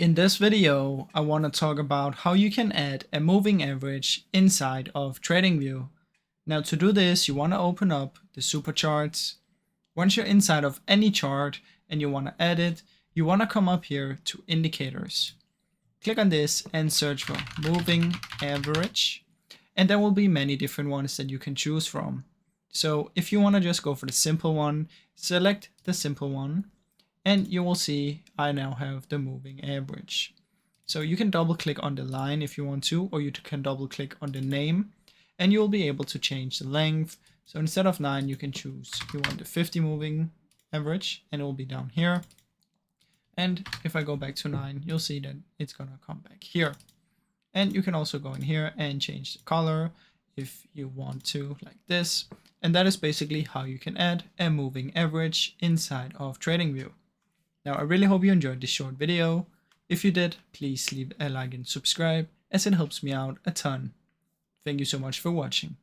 In this video, I want to talk about how you can add a moving average inside of TradingView. Now to do this, you want to open up the super charts. Once you're inside of any chart and you want to add it, you want to come up here to indicators. Click on this and search for moving average. And there will be many different ones that you can choose from. So if you want to just go for the simple one, select the simple one. And you will see I now have the moving average. So you can double click on the line if you want to, or you can double click on the name and you'll be able to change the length. So instead of 9, you can choose you want the 50 moving average and it will be down here. And if I go back to 9, you'll see that it's gonna come back here. And you can also go in here and change the color if you want to, like this. And that is basically how you can add a moving average inside of TradingView. Now, I really hope you enjoyed this short video. If you did, please leave a like and subscribe as it helps me out a ton. Thank you so much for watching.